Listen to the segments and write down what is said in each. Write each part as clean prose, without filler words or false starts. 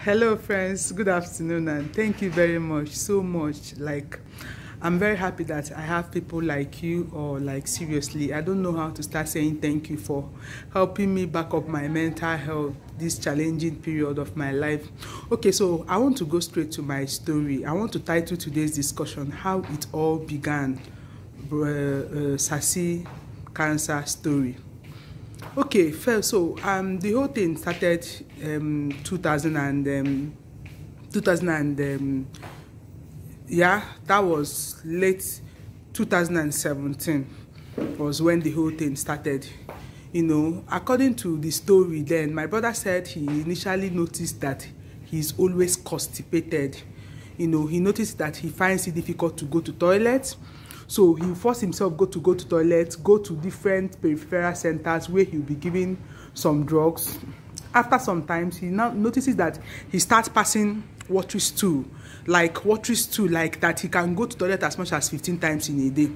Hello friends, good afternoon and thank you very much so much. I'm very happy that I have people like you, or seriously, I don't know how to start saying thank you for helping me back up my mental health this challenging period of my life. Okay, so I want to go straight to my story. I want to title today's discussion How It All Began, Sassy Cancer Story. Okay, first, so the whole thing started 2000 yeah, that was late 2017 was when the whole thing started. You know, according to the story then, my brother said he initially noticed that he's always constipated. You know, he noticed that he finds it difficult to go to toilet. So he forced himself go to toilet, go to different peripheral centers where he'll be given some drugs. After some time, he now notices that he starts passing watery stool, like that he can go to toilet as much as 15 times in a day.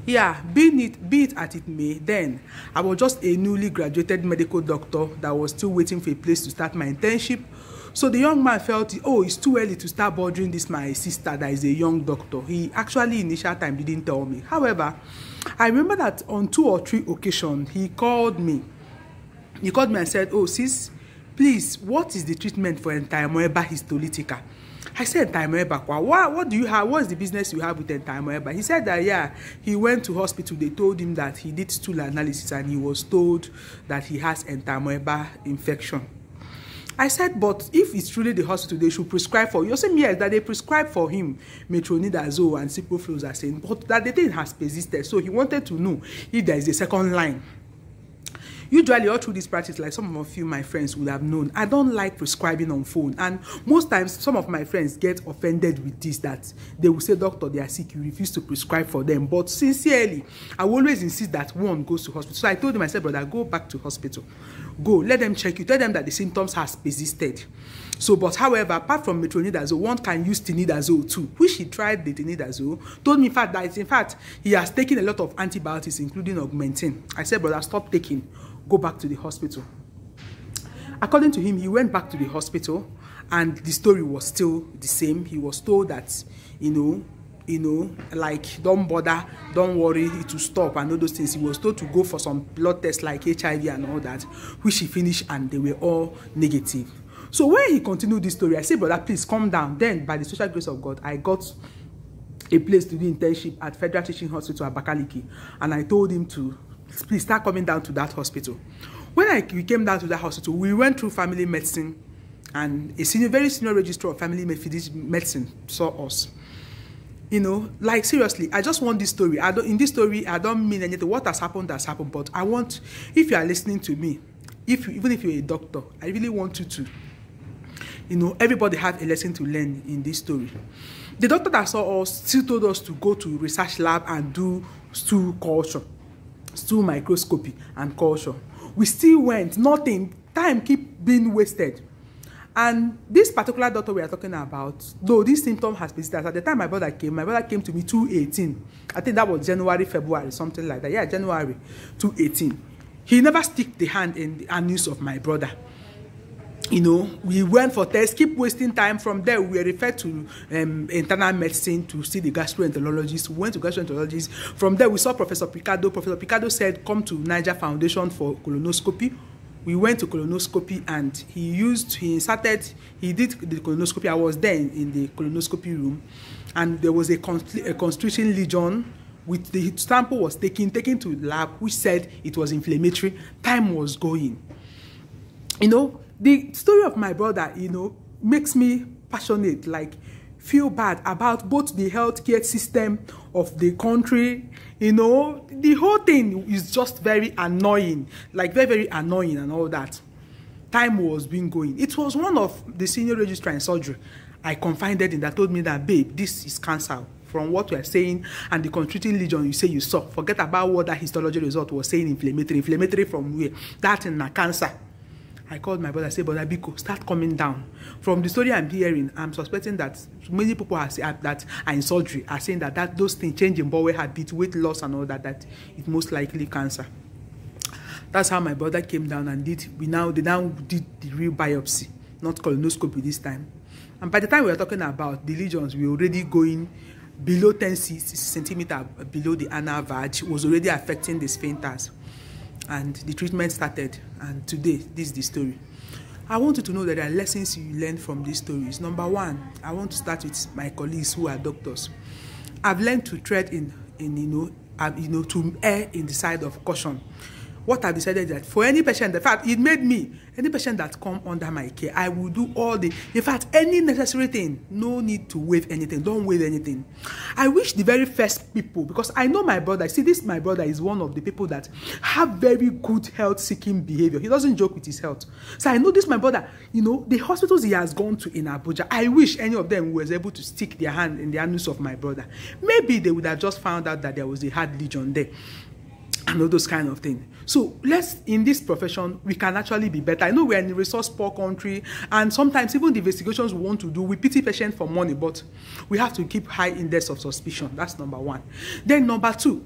Yeah, be it as it may, then I was just a newly graduated medical doctor that was still waiting for a place to start my internship. So the young man felt, oh, it's too early to start bothering this my sister that is a young doctor. He actually initial time didn't tell me. However, I remember that on 2 or 3 occasions, he called me. He called me and said, oh, sis, please, what is the treatment for entamoeba histolytica? I said, entamoeba, what do you have? What's the business you have with entamoeba? He said that, yeah, he went to hospital. They told him that he did stool analysis and he was told that he has entamoeba infection. I said, but if it's truly the hospital, they should prescribe for you. You said, yes, that they prescribe for him metronidazole and ciprofloxacin, but that the thing has persisted. So he wanted to know if there is a second line. Usually, all through this practice, like some of you, my friends, would have known, I don't like prescribing on phone. And most times, some of my friends get offended with this, that they will say, doctor, they are sick, you refuse to prescribe for them. But sincerely, I will always insist that one goes to hospital. So I told him, I said, brother, go back to hospital. Go, let them check you. Tell them that the symptoms has persisted. So, but however, apart from metronidazole, one can use tinidazole too, which he tried the tinidazole, told me in fact, he has taken a lot of antibiotics, including augmentin. I said, brother, stop taking. Go back to the hospital. According to him, he went back to the hospital and the story was still the same. He was told that, like, don't bother, don't worry, it will stop and all those things. He was told to go for some blood tests like HIV and all that, which he finished and they were all negative. So when he continued this story, I said, brother, please calm down. Then, by the special grace of God, I got a place to do internship at Federal Teaching Hospital at Abakaliki, and I told him to please start coming down to that hospital. When we came down to that hospital, we went through family medicine, and a very senior registrar of family medicine saw us. You know, like, seriously, I just want this story. In this story, I don't mean anything. What has happened, but I want, if you are listening to me, even if you're a doctor, I really want you to, everybody had a lesson to learn in this story. The doctor that saw us still told us to go to research lab and do stool culture, stool microscopy and culture. We still went, nothing, time keep being wasted. And this particular doctor we are talking about, though this symptom has persisted, at the time my brother came to me 2018. I think that was January, February, something like that. Yeah, January 2018. He never stick the hand in the anus of my brother. We went for tests, keep wasting time. From there, we were referred to internal medicine to see the gastroenterologist. We went to gastroenterologist. From there, we saw Professor Picado. Professor Picado said, come to Niger Foundation for colonoscopy. We went to colonoscopy and he did the colonoscopy. I was there in the colonoscopy room, and there was a constriction lesion. With the sample was taken to the lab, which said it was inflammatory. Time was going. The story of my brother, makes me passionate, like feel bad about both the healthcare system of the country. The whole thing is just very annoying, like very, very annoying and all that. Time was being going. It was one of the senior registrar in surgery I confided in that told me that, babe, this is cancer. From what we are saying and the constricting lesion you say you saw, forget about what that histology result was saying, inflammatory. Inflammatory from where? That in a cancer. I called my brother, I said, brother Biko, start coming down. From the story I'm hearing, I'm suspecting that many people that are in surgery are saying that those things, changing bowel habit, weight loss and all that it's most likely cancer. That's how my brother came down and they now did the real biopsy. not colonoscopy this time. And by the time we were talking about the lesions, we were already going below 10 centimeters below the anal vag, was already affecting the sphincters. And the treatment started. And today, this is the story. I want you to know that there are lessons you learn from these stories. Number one, I want to start with my colleagues who are doctors. I've learned to tread to err in the side of caution. What I've decided that for any patient, in fact, it made me, any patient that come under my care, I will do all the, in fact, any necessary thing. No need to waive anything. Don't waive anything. I wish the very first people, because I know my brother, see, this my brother is one of the people that have very good health-seeking behavior. He doesn't joke with his health. So I know this my brother, the hospitals he has gone to in Abuja, I wish any of them was able to stick their hand in the anus of my brother. Maybe they would have just found out that there was a hard lesion there. And all those kind of things. So in this profession, we can actually be better. I know we're in a resource-poor country, and sometimes even the investigations we want to do, we pity patients for money, but we have to keep high index of suspicion. That's number one. Then number two,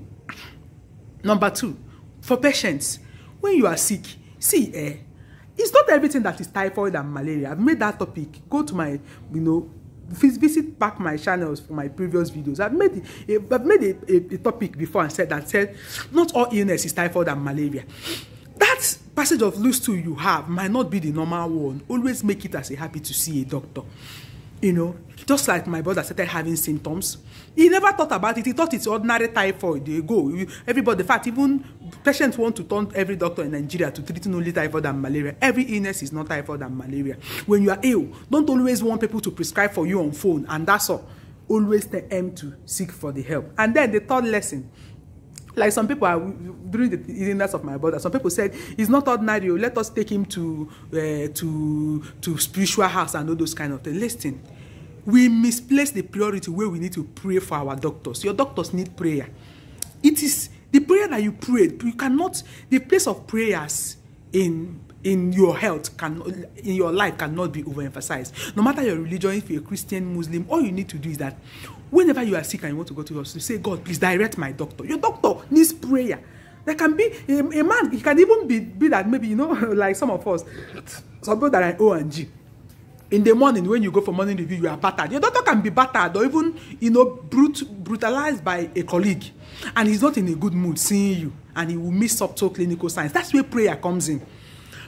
for patients, when you are sick, see, it's not everything that is typhoid and malaria. I've made that topic. Go to my, visit back my channels for my previous videos. I've made a topic before and said not all illness is typhoid and malaria. That passage of Luke 2 you have might not be the normal one. Always make it as a habit to see a doctor. Just like my brother started having symptoms, he never thought about it. He thought it's ordinary typhoid. They go. Everybody, in fact, even patients want to turn every doctor in Nigeria to treating only typhoid and malaria. Every illness is not typhoid and malaria. When you are ill, don't always want people to prescribe for you on phone, and that's all. Always aim to seek for the help. And then the third lesson, like some people are, during the illness of my brother, some people said it's not ordinary. Let us take him to spiritual house and all those kind of things. Listen, we misplace the priority where we need to pray for our doctors. Your doctors need prayer. It is the prayer that you prayed. You cannot, the place of prayers in your health, in your life, cannot be overemphasized. No matter your religion, if you're a Christian, Muslim, all you need to do is that whenever you are sick and you want to go to the hospital, say, God, please direct my doctor. Your doctor needs prayer. There can be a man, he can even be that maybe, like some of us, some people that are O and G. In the morning, when you go for morning review, you are battered. Your doctor can be battered or even, brutalized by a colleague. And he's not in a good mood seeing you. And he will miss subtle clinical signs. That's where prayer comes in.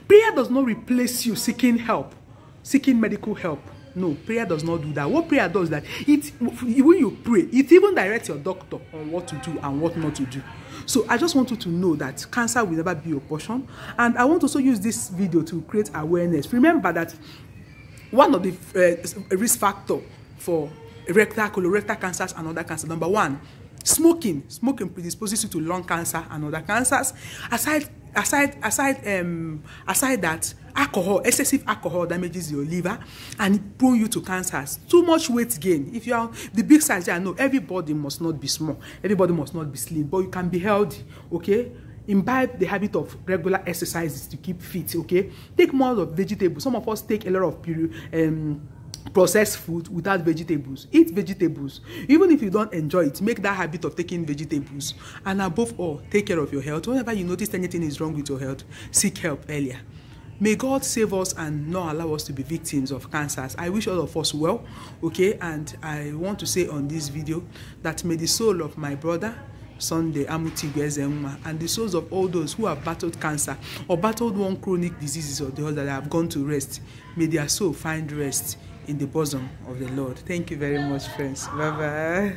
Prayer does not replace you seeking help, seeking medical help. No, prayer does not do that. What prayer does is that when you pray, it even directs your doctor on what to do and what not to do. So I just want you to know that cancer will never be your portion. And I want to also use this video to create awareness. Remember that one of the risk factors for rectal, colorectal cancers and other cancers, number one, smoking. Smoking predisposes you to lung cancer and other cancers. Aside that, alcohol, excessive alcohol damages your liver and prone you to cancers. Too much weight gain. If you are the big size, I know everybody must not be small. Everybody must not be slim, but you can be healthy, okay? Imbibe the habit of regular exercises to keep fit, okay? Take more of vegetables. Some of us take a lot of processed food without vegetables. Eat vegetables. Even if you don't enjoy it, make that habit of taking vegetables. And above all, take care of your health. Whenever you notice anything is wrong with your health, seek help earlier. May God save us and not allow us to be victims of cancers. I wish all of us well, okay? And I want to say on this video that may the soul of my brother, Sunday Amuti Gwezenwa, and the souls of all those who have battled cancer or battled one chronic diseases or the other that have gone to rest, may their soul find rest in the bosom of the Lord. Thank you very much, friends. Bye-bye.